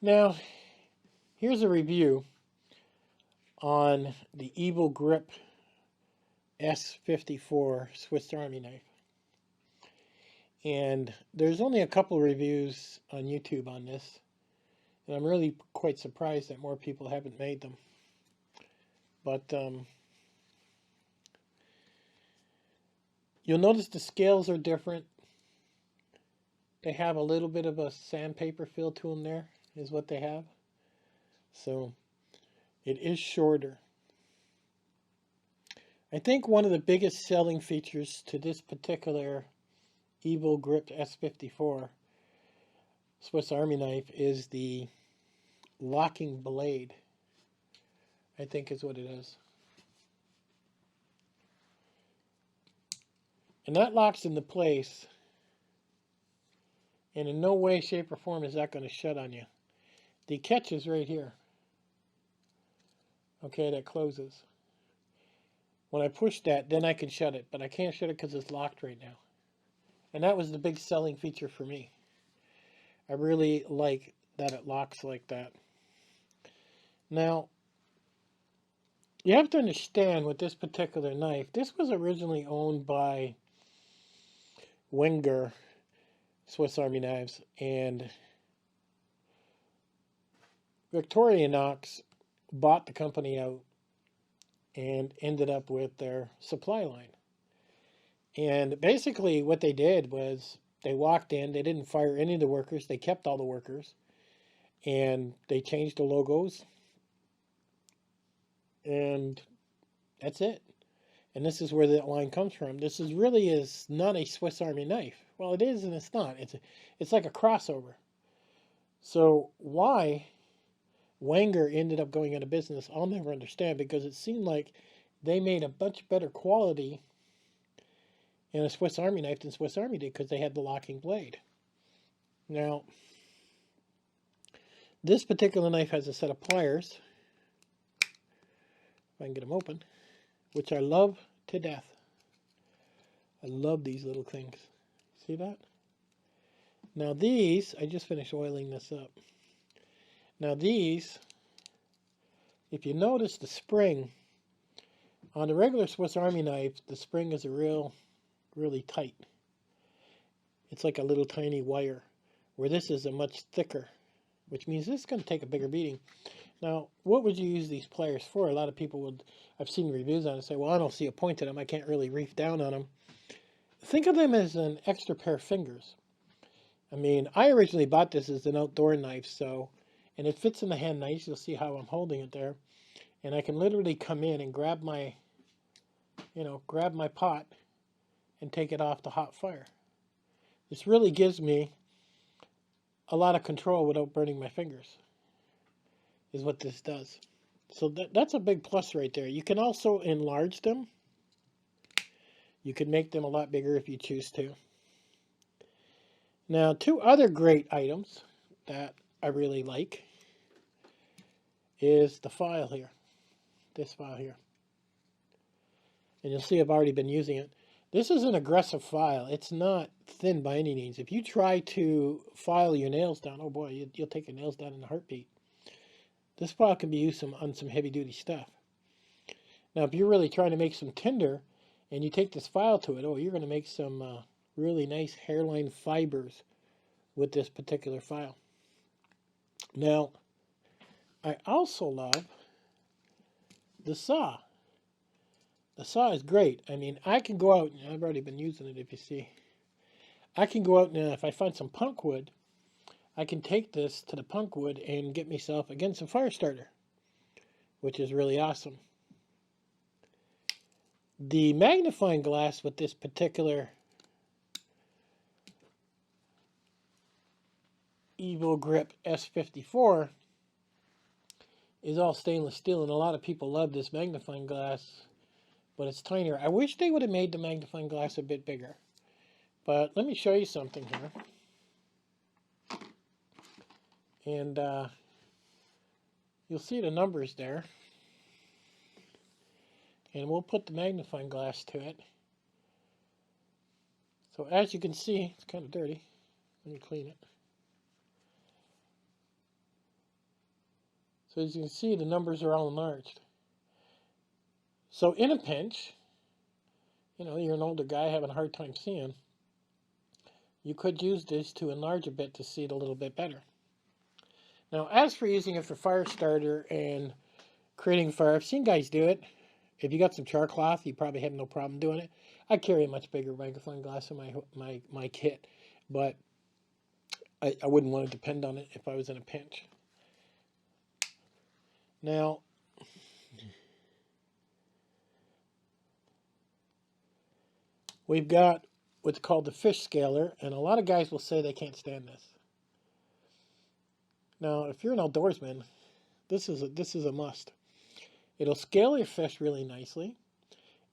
Now, here's a review on the EvoGrip S54 Swiss Army knife. And there's only a couple reviews on YouTube on this. And I'm really quite surprised that more people haven't made them. But you'll notice the scales are different. They have a little bit of a sandpaper feel to them there, is what they have. So it is shorter. I think one of the biggest selling features to this particular EvoGrip S54 Swiss Army knife is the locking blade, I think is what it is. And that locks into place, and in no way, shape, or form is that going to shut on you. The catch is right here. Okay, that closes. When I push that, then I can shut it, but I can't shut it because it's locked right now. And that was the big selling feature for me. I really like that it locks like that. Now, you have to understand with this particular knife, this was originally owned by Wenger Swiss Army knives, and Victorinox bought the company out and ended up with their supply line. And basically what they did was they walked in, they didn't fire any of the workers, they kept all the workers, and they changed the logos, and that's it. And this is where that line comes from. This really is not a Swiss Army knife. Well, it is and it's not. It's like a crossover. So why Wenger ended up going out of business, I'll never understand, because it seemed like they made a much better quality in a Swiss Army knife than Swiss Army did, because they had the locking blade. Now, this particular knife has a set of pliers, if I can get them open, which I love to death. I love these little things. See that? Now these, I just finished oiling this up. Now these, if you notice the spring, on the regular Swiss Army knife, the spring is really tight. It's like a little tiny wire, where this is a much thicker, which means this is going to take a bigger beating. Now, what would you use these pliers for? A lot of people would, I've seen reviews on it, say, well, I don't see a point to them. I can't really reef down on them. Think of them as an extra pair of fingers. I mean, I originally bought this as an outdoor knife, and it fits in the hand nice. You'll see how I'm holding it there. And I can literally come in and grab my pot and take it off the hot fire. This really gives me a lot of control without burning my fingers, is what this does. So that's a big plus right there. You can also enlarge them. You can make them a lot bigger if you choose to. Now, two other great items that I really like is the file here. This file here. And you'll see I've already been using it. This is an aggressive file. It's not thin by any means. If you try to file your nails down, oh boy, you'll take your nails down in a heartbeat. This file can be used on some heavy-duty stuff. Now, if you're really trying to make some tinder, and you take this file to it, oh, you're going to make some really nice hairline fibers with this particular file. Now, I also love the saw. The saw is great. I mean, I can go out, and I've already been using it, if you see. I can go out, and if I find some punk wood, I can take this to the punk wood and get myself, again, some fire starter, which is really awesome. The magnifying glass with this particular EvoGrip S54 is all stainless steel, and a lot of people love this magnifying glass, but it's tinier. I wish they would have made the magnifying glass a bit bigger. But let me show you something here. And you'll see the numbers there. And we'll put the magnifying glass to it. So as you can see, it's kind of dirty. Let me clean it. So as you can see, the numbers are all enlarged. So in a pinch, you know, you're an older guy having a hard time seeing, you could use this to enlarge a bit to see it a little bit better. Now, as for using it for fire starter and creating fire, I've seen guys do it. If you got some char cloth, you probably have no problem doing it. I carry a much bigger magnifying glass in my kit, but I wouldn't want to depend on it if I was in a pinch. Now, we've got what's called the fish scaler, and a lot of guys will say they can't stand this. Now, if you're an outdoorsman, this is a must. It'll scale your fish really nicely,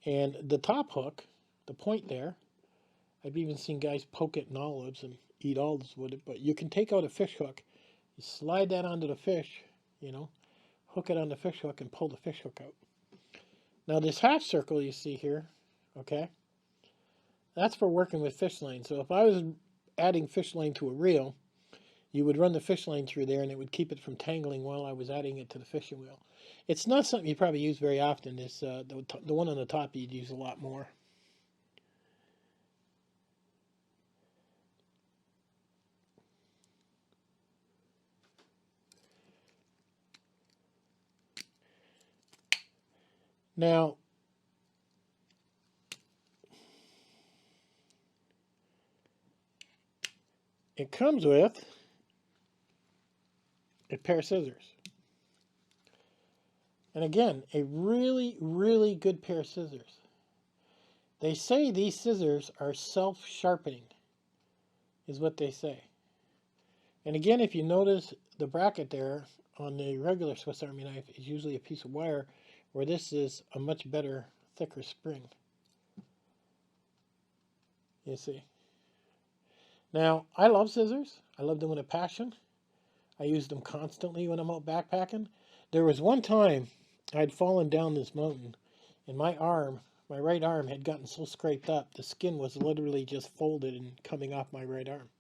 and the top hook, the point there, I've even seen guys poke it in olives and eat olives with it, but you can take out a fish hook, you slide that onto the fish, you know, hook it on the fish hook and pull the fish hook out. Now this half circle you see here, okay, that's for working with fish line. So if I was adding fish line to a reel, you would run the fish line through there and it would keep it from tangling while I was adding it to the fishing wheel. It's not something you probably use very often. This the one on the top you'd use a lot more. Now, it comes with a pair of scissors. And again, a really, really good pair of scissors. They say these scissors are self-sharpening, is what they say. And again, if you notice the bracket there on the regular Swiss Army knife is usually a piece of wire, where this is a much better, thicker spring. You see. Now, I love scissors. I love them with a passion. I use them constantly when I'm out backpacking. There was one time I'd fallen down this mountain, and my right arm had gotten so scraped up, the skin was literally just folded and coming off my right arm.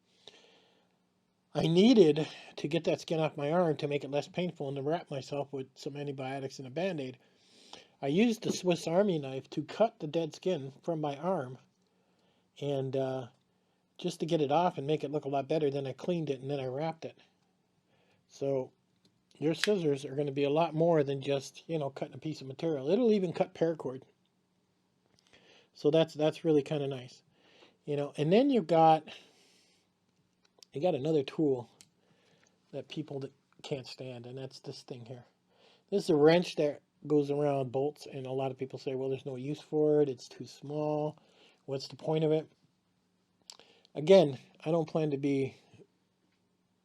I needed to get that skin off my arm to make it less painful and to wrap myself with some antibiotics and a Band-Aid. I used the Swiss Army knife to cut the dead skin from my arm, and just to get it off and make it look a lot better. Then I cleaned it and then I wrapped it. So your scissors are going to be a lot more than just, you know, cutting a piece of material. It'll even cut paracord. So that's really kind of nice, you know. And then you got another tool that people that can't stand, and that's this thing here. This is a wrench that goes around bolts, and a lot of people say, well, there's no use for it, it's too small, what's the point of it? Again, I don't plan to be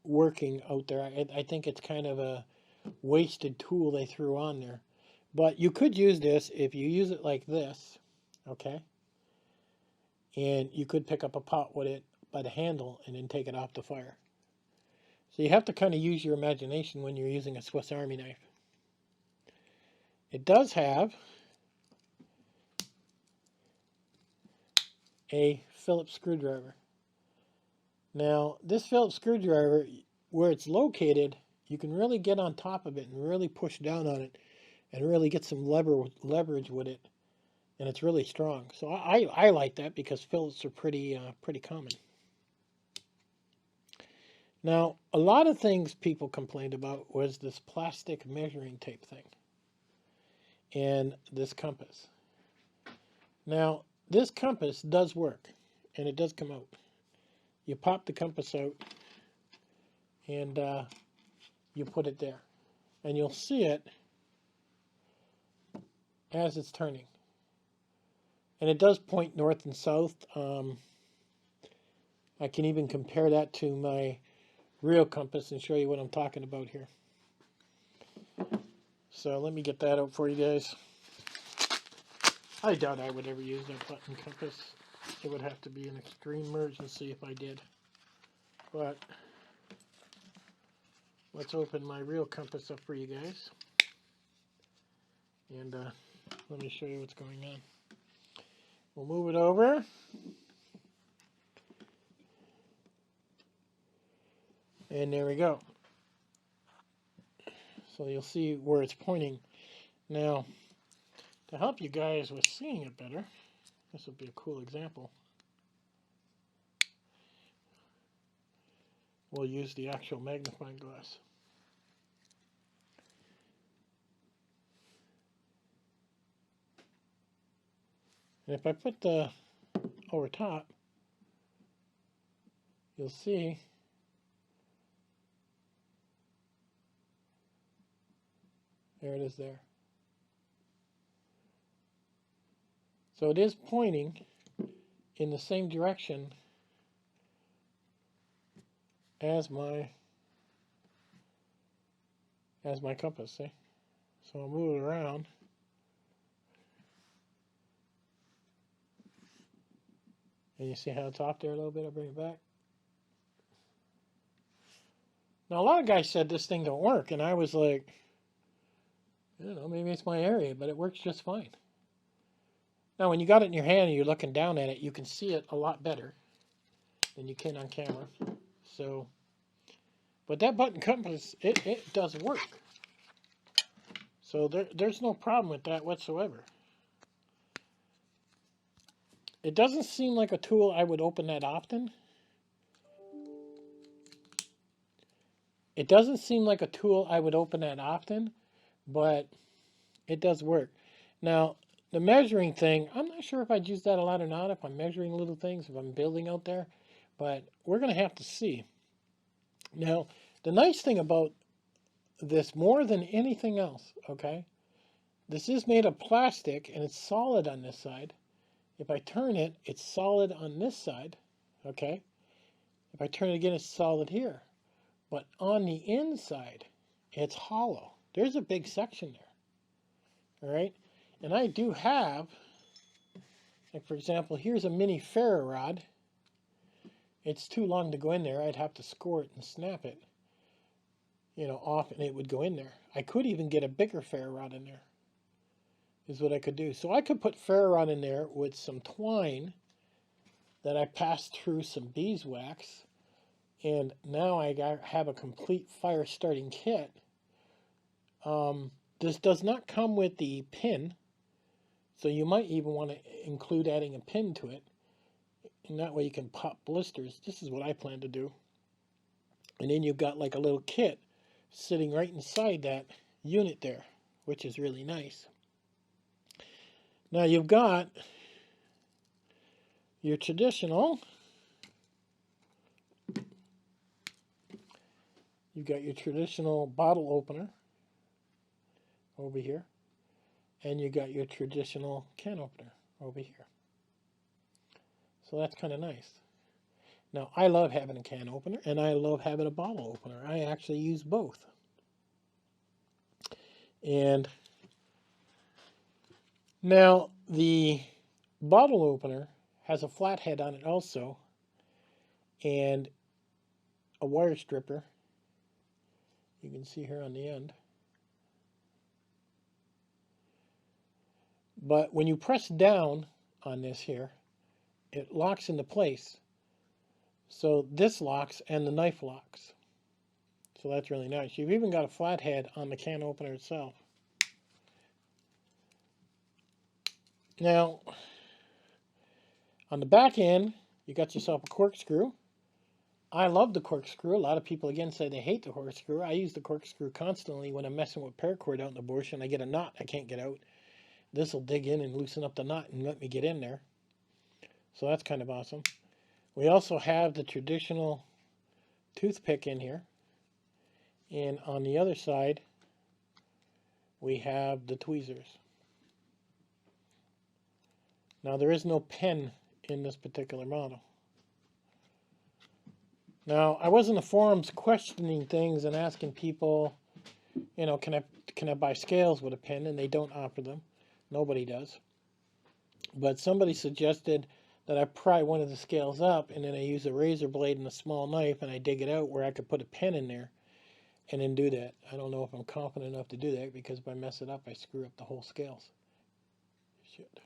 working out there. I think it's kind of a wasted tool they threw on there. But you could use this if you use it like this, okay? And you could pick up a pot with it by the handle and then take it off the fire. So you have to kind of use your imagination when you're using a Swiss Army knife. It does have a Phillips screwdriver. Now, this Phillips screwdriver, where it's located, you can really get on top of it and really push down on it and really get some leverage with it. And it's really strong. So I like that because Phillips are pretty common. Now, a lot of things people complained about was this plastic measuring tape thing and this compass. Now, this compass does work, and it does come out. You pop the compass out, and you put it there. And you'll see it as it's turning. And it does point north and south. I can even compare that to my real compass and show you what I'm talking about here. So let me get that out for you guys. I doubt I would ever use that button compass. It would have to be an extreme emergency if I did. But let's open my real compass up for you guys. And let me show you what's going on. We'll move it over. And there we go. So you'll see where it's pointing. Now, to help you guys with seeing it better, this would be a cool example. We'll use the actual magnifying glass. And if I put the over top, you'll see there it is there. So it is pointing in the same direction as my compass, see? So I'll move it around. And you see how it's off there a little bit? I'll bring it back. Now, a lot of guys said this thing don't work, and I was like, I don't know, maybe it's my area, but it works just fine. Now, when you got it in your hand and you're looking down at it, you can see it a lot better than you can on camera. So, but that button compass, it does work. So there's no problem with that whatsoever. It doesn't seem like a tool I would open that often. It doesn't seem like a tool I would open that often, but it does work. Now, the measuring thing, I'm not sure if I'd use that a lot or not, if I'm measuring little things, if I'm building out there, but we're going to have to see. Now, the nice thing about this, more than anything else, okay, this is made of plastic and it's solid on this side. If I turn it, it's solid on this side, okay? If I turn it again, it's solid here. But on the inside, it's hollow. There's a big section there, all right? And I do have, like for example, here's a mini ferro rod. It's too long to go in there. I'd have to score it and snap it, you know, off, and it would go in there. I could even get a bigger ferro rod in there, is what I could do. So I could put ferro rod in there with some twine that I passed through some beeswax, and now I have a complete fire starting kit. This does not come with the pin, so you might even want to include adding a pin to it, and that way you can pop blisters. This is what I plan to do. And then you've got like a little kit sitting right inside that unit there, which is really nice. Now you've got your traditional, bottle opener over here, and you got your traditional can opener over here. So that's kind of nice. Now, I love having a can opener, and I love having a bottle opener. I actually use both. And now, the bottle opener has a flat head on it also, and a wire stripper. You can see here on the end. But when you press down on this here, it locks into place. So this locks and the knife locks. So that's really nice. You've even got a flat head on the can opener itself. Now, on the back end, you got yourself a corkscrew. I love the corkscrew. A lot of people, again, say they hate the corkscrew. I use the corkscrew constantly when I'm messing with paracord out in the bush and I get a knot I can't get out. This will dig in and loosen up the knot and let me get in there. So that's kind of awesome. We also have the traditional toothpick in here. And on the other side, we have the tweezers. Now, there is no pen in this particular model. Now, I was in the forums questioning things and asking people, you know, can I buy scales with a pen? And they don't offer them. Nobody does. But somebody suggested that I pry one of the scales up and then I use a razor blade and a small knife and I dig it out where I could put a pen in there and then do that. I don't know if I'm confident enough to do that because if I mess it up, I screw up the whole scales. Shit.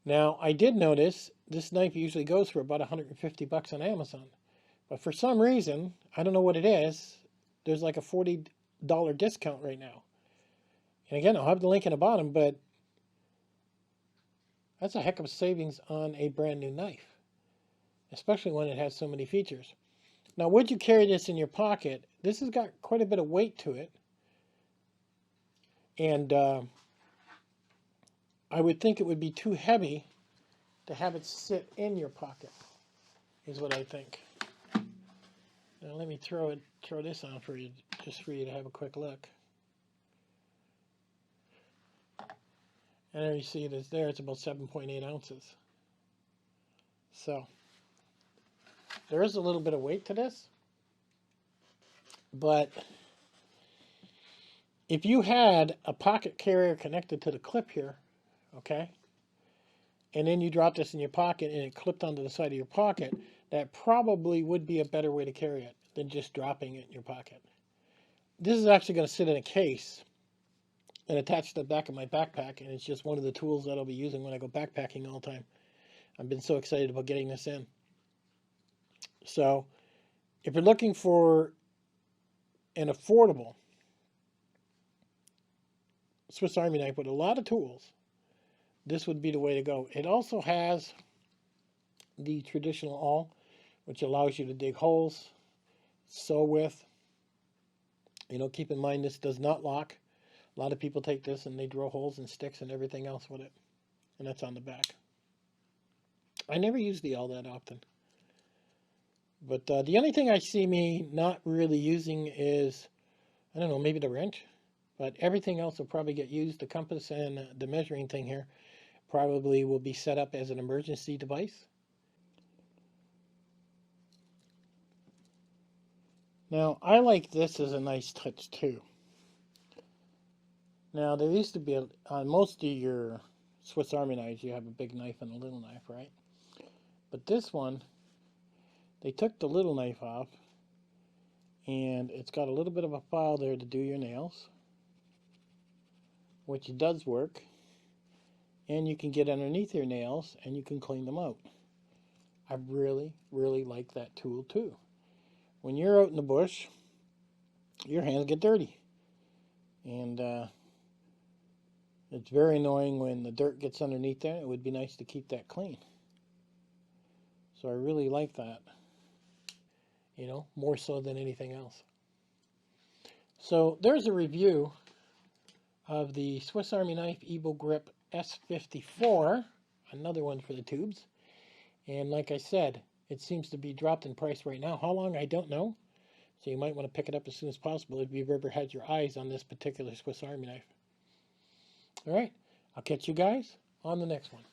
Now, I did notice this knife usually goes for about $150 on Amazon. But for some reason, I don't know what it is, there's like a $40 discount right now. And again, I'll have the link in the bottom, but that's a heck of a savings on a brand new knife, especially when it has so many features. Now, would you carry this in your pocket? This has got quite a bit of weight to it. And I would think it would be too heavy to have it sit in your pocket, is what I think. Now let me throw this on for you, just for you to have a quick look. And there you see it is there. It's about 7.8 ounces. So there is a little bit of weight to this, but if you had a pocket carrier connected to the clip here, okay, and then you drop this in your pocket and it clipped onto the side of your pocket, that probably would be a better way to carry it than just dropping it in your pocket. This is actually going to sit in a case and attached to the back of my backpack, and it's just one of the tools that I'll be using when I go backpacking all the time. I've been so excited about getting this in. So if you're looking for an affordable Swiss Army knife with a lot of tools, this would be the way to go. It also has the traditional awl, which allows you to dig holes, sew with. You know, keep in mind this does not lock. A lot of people take this and they drill holes and sticks and everything else with it. And that's on the back. I never use the awl that often. But the only thing I see me not really using is, I don't know, maybe the wrench. But everything else will probably get used. The compass and the measuring thing here probably will be set up as an emergency device. Now, I like this as a nice touch too. Now, there used to be, on most of your Swiss Army knives, you have a big knife and a little knife, right? But this one, they took the little knife off, and it's got a little bit of a file there to do your nails, which does work. And you can get underneath your nails and you can clean them out. I really, really like that tool too. When you're out in the bush, your hands get dirty. And it's very annoying when the dirt gets underneath there. It would be nice to keep that clean. So I really like that. You know, more so than anything else. So there's a review of the Swiss Army Knife EvoGrip S54, another one for the tubes. And like I said, it seems to be dropped in price right now. How long, I don't know. So you might want to pick it up as soon as possible if you've ever had your eyes on this particular Swiss Army knife. All right, I'll catch you guys on the next one.